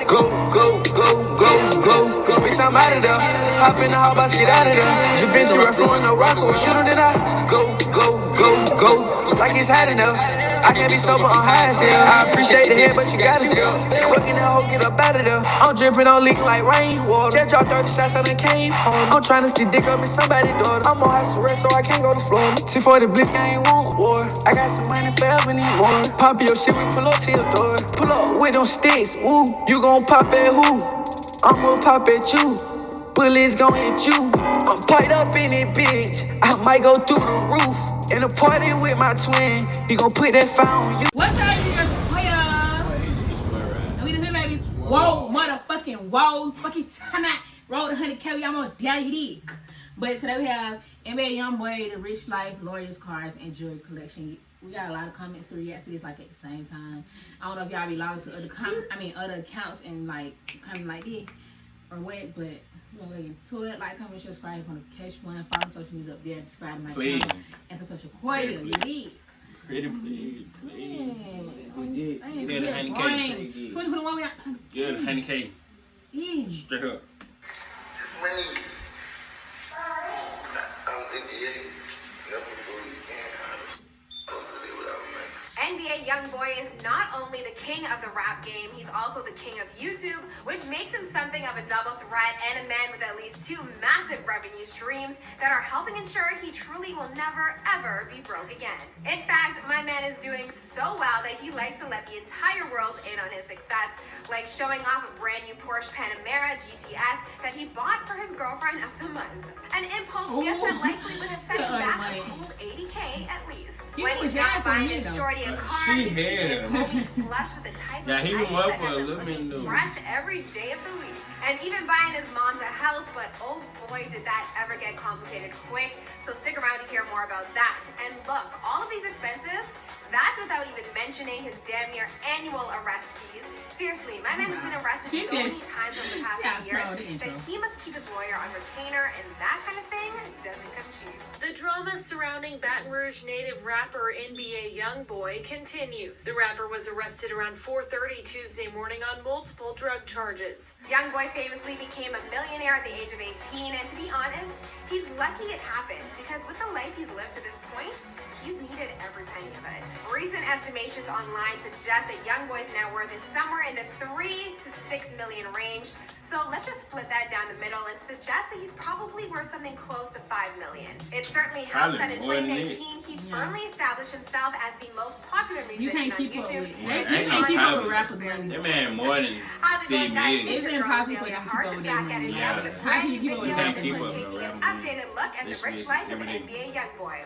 Go, go, go, go, go, go, bitch, I'm out of there. Hop in the hot box, get out of there. Javinci rap flowing no rocker. Shoot him, then I go, go, go, go, like it's hot enough. I can't be sober on high as hell. I appreciate the head, but you gotta still. Fucking that hoe, get up out of there. I'm dripping on leak like rainwater. Just dropped 30 shots, I done came home. I'm trying to stick dick up in somebody's daughter. I'm on house arrest, so I can't go to Florida. T4 the Blitz, I ain't want war. I got some money forever, need more. Pop your shit, we pull up to your door. Pull up with them sticks, woo. You gon' pop at who? I'ma pop at you. Bullets gon' hit you. I'm piped up in it, bitch. I might go through the roof. In a party with my twin. He gon' put that fire on you. What's up, you guys? We the Hoodbabies. Whoa, motherfucking whoa. Fucking time out. Roll the 100K. I'm on daddy dick. But today we have NBA Youngboy, the Rich Life, Lawyers, Cars, and Jewelry Collection. We got a lot of comments to react to this like at the same time. I don't know if y'all be logged to other accounts and like comment like this or what, but we're gonna get into it. Like, comment, share, subscribe on the cash one, follow social media up there, and subscribe to my channel and to social media. Pretty please. Good 100K. 2021 we got Good 100K. Yeah. Straight up. NBA Youngboy is not only the king of the rap game, he's also the king of YouTube, which makes him something of a double threat and a man with at least 2 massive revenue streams that are helping ensure he truly will never, ever be broke again. In fact, my man is doing so well that he likes to let the entire world in on his success, like showing off a brand new Porsche Panamera GTS that he bought for his girlfriend of the month. An impulse gift that likely would have set him back a cool 80K at least. When he's not buying his shorty a car, She his had homies flush with the type yeah, of he ice was that for a has little him minute looking though. fresh every day of the week. And even buying his mom's a house, but oh boy, did that ever get complicated quick. So stick around to hear more about that. And look, all of these expenses, that's without even mentioning his damn near annual arrest fees. Seriously, my man has been arrested so many times over the past few years that he must keep his lawyer on retainer, and that kind of thing doesn't come cheap. The drama surrounding Baton Rouge native rapper NBA Youngboy continues. The rapper was arrested around 4:30 Tuesday morning on multiple drug charges. Youngboy famously became a millionaire at the age of 18, and to be honest, he's lucky it happened, because with the life he's lived to this point, he's needed every penny of it. Recent estimations online suggest that Youngboy's net worth is somewhere in the 3 to 6 million range. So let's just split that down the middle and suggest that he's probably worth something close to 5 million. It certainly helps that in 2019 he firmly established himself as the most popular musician on YouTube. You can't keep up with rapper money. That man more than C million. It's impossible to keep up with that money. How can you keep up with rapper money? An updated look at the rich life of NBA Youngboy.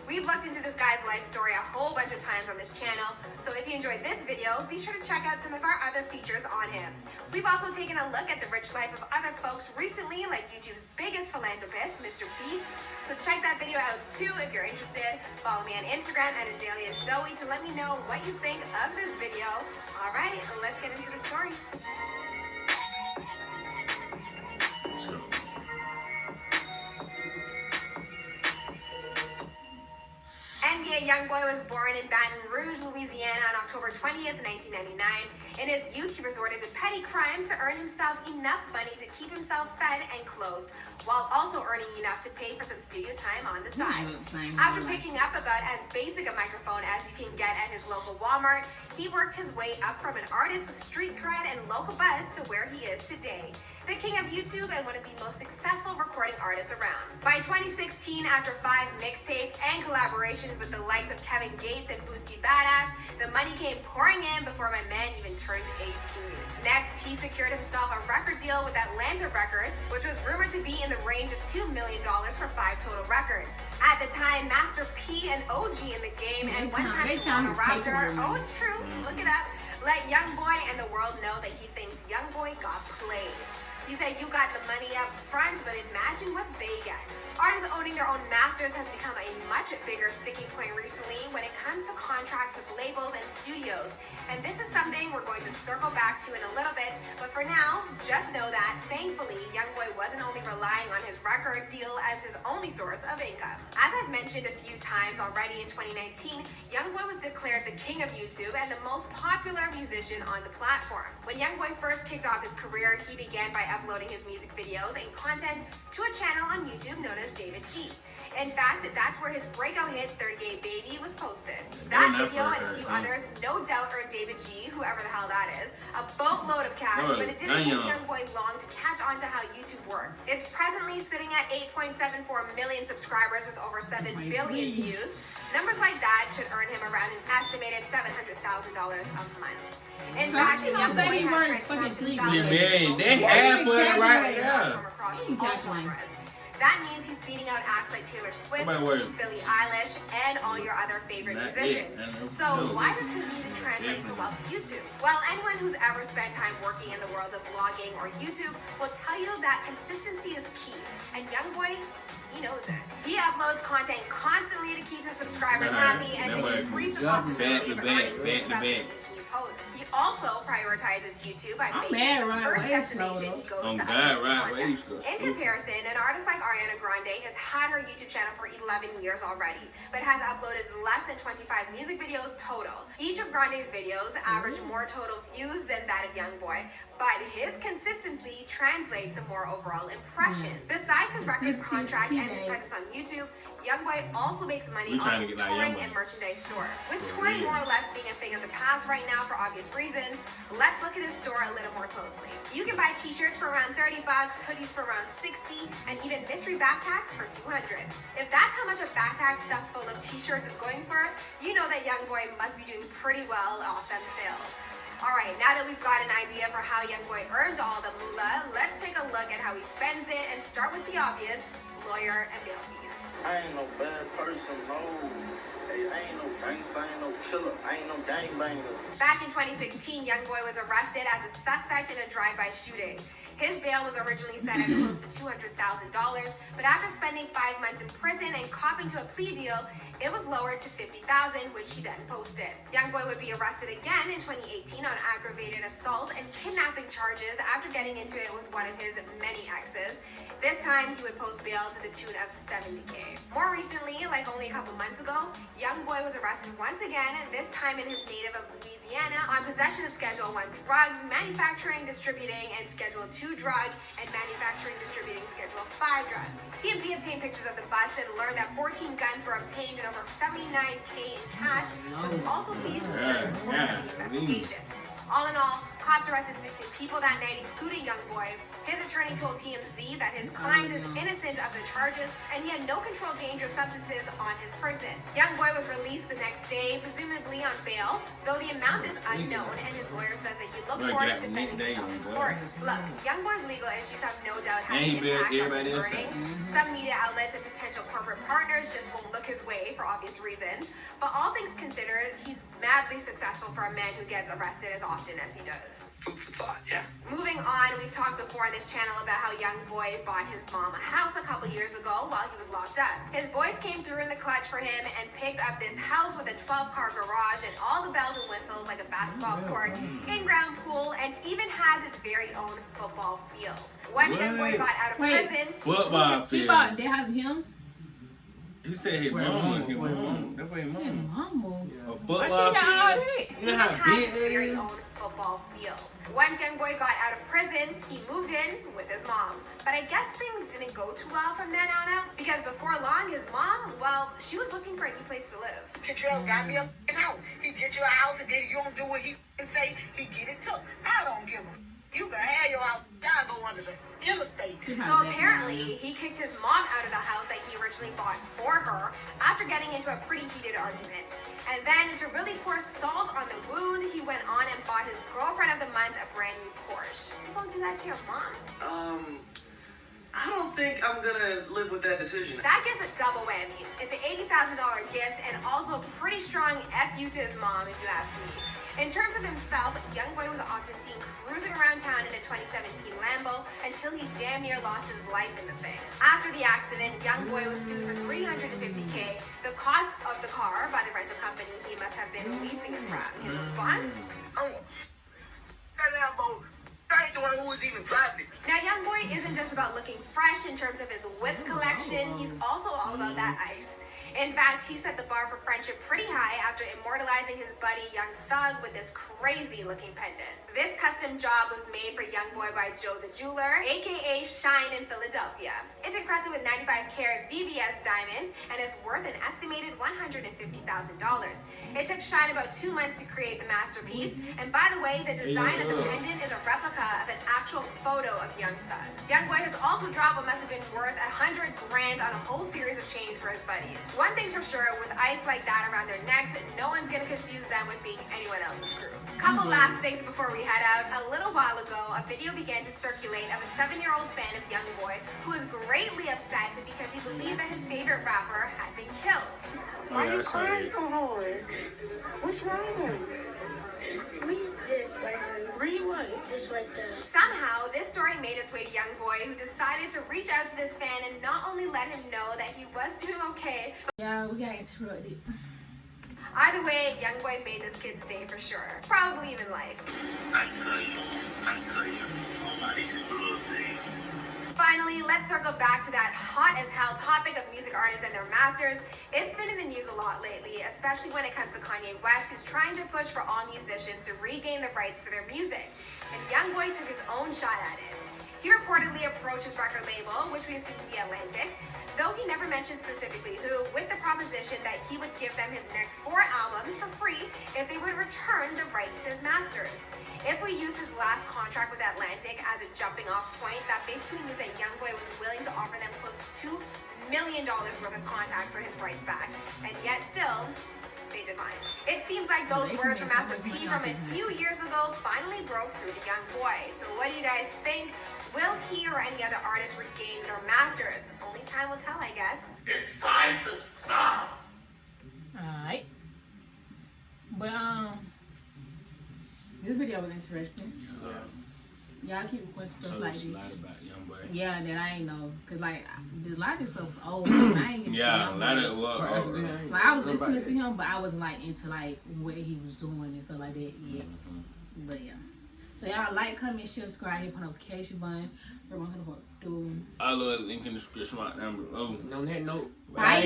We've looked into this guy's life story a whole bunch of times on this channel, so if you enjoyed this video, be sure to check out some of our other features on him. We've also taken a look at the rich life of other folks recently, like YouTube's biggest philanthropist, Mr. Beast. So check that video out too if you're interested. Follow me on Instagram at AzaleaZoe to let me know what you think of this video. All right, let's get into the story. NBA Youngboy was born in Baton Rouge, Louisiana on October 20th, 1999. In his youth, he resorted to petty crimes to earn himself enough money to keep himself fed and clothed, while also earning enough to pay for some studio time on the side. After picking up about as basic a microphone as you can get at his local Walmart, he worked his way up from an artist with street cred and local buzz to where he is today, the king of YouTube and one of the most successful recording artists around. By 2016, after 5 mixtapes and collaborations with the likes of Kevin Gates and Boosty Badass, the money came pouring in before my man even turned 18. Next, he secured himself a record deal with Atlanta Records, which was rumored to be in the range of $2 million for 5 total records. At the time, Master P and OG in the game, and one time Toronto Raptor, oh it's true, look it up, let Youngboy and the world know that he thinks Youngboy got played. He said you got the money up front, but imagine what they get. Artists owning their own masters has become a much bigger sticking point recently when it comes to contracts with labels and studios. And this is something we're going to circle back to in a little bit, but for now, just know that, thankfully, Youngboy wasn't only relying on his record deal as his only source of income. As I've mentioned a few times already in 2019, Youngboy was declared the king of YouTube and the most popular musician on the platform. When Youngboy first kicked off his career, he began by uploading his music videos and content to a channel on YouTube known as David G. In fact, that's where his breakout hit 38 Baby was posted. That video and a few others no doubt earned David G, whoever the hell that is, a boatload of cash, but it didn't take Youngboy long to catch on to how YouTube worked. It's presently sitting at 8.74 million subscribers with over 7 billion views. Numbers like that should earn him around an estimated $700,000 a month. In fact, Youngboy has transformed himself man, they half of it right there. from across all genres. That means he's beating out acts like Taylor Swift, Billie Eilish, and all your other favorite musicians. So why does his music translate so well to YouTube? Well, anyone who's ever spent time working in the world of vlogging or YouTube will tell you that consistency is key. And Youngboy, he knows it. He uploads content constantly to keep his subscribers happy and to increase the possibility of earning new subs in each new post. He also prioritizes YouTube by making it the first destination he goes to upload content. In comparison, an artist like Ariana Grande has had her YouTube channel for 11 years already, but has uploaded less than 25 music videos total. Each of Grande's videos average more total views than that of Youngboy, but his consistency translates to more overall impression. Besides his record contract and his presence on YouTube, Youngboy also makes money on his touring and merchandise store. With touring more or less being a thing of the past right now for obvious reasons, let's look at his store a little more closely. You can buy t-shirts for around 30 bucks, hoodies for around 60, and even mystery backpacks for 200. If that's how much a backpack stuffed full of t-shirts is going for, you know that Youngboy must be doing pretty well off them sales. Alright, now that we've got an idea for how Youngboy earns all the moolah, let's take a look at how he spends it and start with the obvious, lawyer and bail fees. I ain't no bad person, no. Hey, I ain't no gangster, I ain't no killer, I ain't no gangbanger. Back in 2016, Youngboy was arrested as a suspect in a drive-by shooting. His bail was originally set at close to $200,000, but after spending 5 months in prison and copping to a plea deal, it was lowered to $50,000, which he then posted. Youngboy would be arrested again in 2018 on aggravated assault and kidnapping charges after getting into it with one of his many exes. This time, he would post bail to the tune of $70K. More recently, like only a couple months ago, Youngboy was arrested once again, this time in his native of Louisiana, on possession of Schedule 1 drugs, manufacturing, distributing, and Schedule 2 drug, and manufacturing, distributing Schedule 5 drugs. TMZ obtained pictures of the bust and learned that 14 guns were obtained and over $79K in cash was also seized during the course of the investigation. All in all, cops arrested 16 people that night, including Youngboy. His attorney told TMZ that his client is innocent of the charges and he had no controlled dangerous substances on his person. Youngboy was released the next day, presumably on bail, though the amount is unknown, and his lawyer says that he looks forward to defending himself in court. Look, Youngboy's legal issues have no doubt had an impact on his earnings. Some media outlets and potential corporate partners just won't look his way for obvious reasons, but all things considered, he's madly successful for a man who gets arrested as often as he does. Food for thought, yeah. Moving on, we've talked before on this channel about how Youngboy bought his mom a house a couple years ago while he was locked up. His boys came through in the clutch for him and picked up this house with a 12-car garage and all the bells and whistles like a basketball court, in-ground pool, and even has its very own football field. Once Youngboy got out of prison, football He field. bought their house with him. He said his mama. His mama. That's what his mama. Mama. A Why she football got all field. that? You know how has big his that very is? own football field. Once Youngboy got out of prison, he moved in with his mom. But I guess things didn't go too well from then on out, because before long, his mom, well, she was looking for a new place to live. Control got me a house. He get you a house and then you don't do what he say, he get it took. I don't give a you can have your house, y'all go under the interstate. So apparently, he kicked his mom out of the house that he originally bought for her after getting into a pretty heated argument. And then, to really pour salt on the wound, he went on and bought his girlfriend of the month a brand new Porsche. You don't do that to your mom. I don't think I'm gonna live with that decision. That gives a double whammy. It's an $80,000 gift and also a pretty strong FU to his mom, if you ask me. In terms of himself, Youngboy was often seen cruising around town in a 2017 Lambo until he damn near lost his life in the thing. After the accident, Youngboy was sued for $350K, the cost of the car by the rental company he must have been leasing it from. His response? That Lambo, I ain't the one who was even driving it. Now, Youngboy isn't just about looking fresh in terms of his whip collection, he's also all about that ice. In fact, he set the bar for friendship pretty high after immortalizing his buddy Young Thug with this crazy-looking pendant. This custom job was made for Youngboy by Joe the Jeweler, aka Shine in Philadelphia. It's encrusted with 95-carat VVS diamonds and is worth an estimated $150,000. It took Shine about 2 months to create the masterpiece, and by the way, the design of the pendant is a replica of an actual photo of Young Thug. Youngboy has also dropped what must have been worth $100 grand on a whole series of chains for his buddies. One thing's for sure, with ice like that around their necks, no one's gonna confuse them with being anyone else's crew. Couple last things before we head out. A little while ago, a video began to circulate of a 7-year-old fan of Youngboy who was greatly upset because he believed that his favorite rapper had been killed. Why are you crying so hard? What's wrong? Read this right here. Read what? This right there. Somehow, this story made its way to Youngboy, who decided to reach out to this fan and not only let him know that he was doing okay. Yeah, we got interrupted. Either way, Youngboy made this kid's day for sure. Probably even life. I saw you on all these little things. Finally, let's circle back to that hot as hell topic of music artists and their masters. It's been in the news a lot lately, especially when it comes to Kanye West, who's trying to push for all musicians to regain the rights to their music. And Youngboy took his own shot at it. He reportedly approached his record label, which we assume to be Atlantic, though he never mentioned specifically who, with the proposition that he would give them his next 4 albums for free if they would return the rights to his masters. If we use his last contract with Atlantic as a jumping off point, that basically means that Youngboy was willing to offer them close to $2 million worth of contact for his rights back, and yet still, they declined. It seems like those words from Master P from a few years ago finally broke through to Youngboy. So what do you guys think? Will he or any other artist regain their masters? Only time will tell, I guess. It's time to stop. Alright. But this video was interesting. Y'all keep requesting stuff like this. A lot about Youngboy. Yeah, that I ain't know. Cause like a lot of this stuff was old. I ain't Yeah, a lot of like I was listening to him, but I wasn't like into like what he was doing and stuff like that yet. But yeah. So y'all like, comment, share, subscribe, hit the notification button. All of the link in the description right down below. On that note, bye.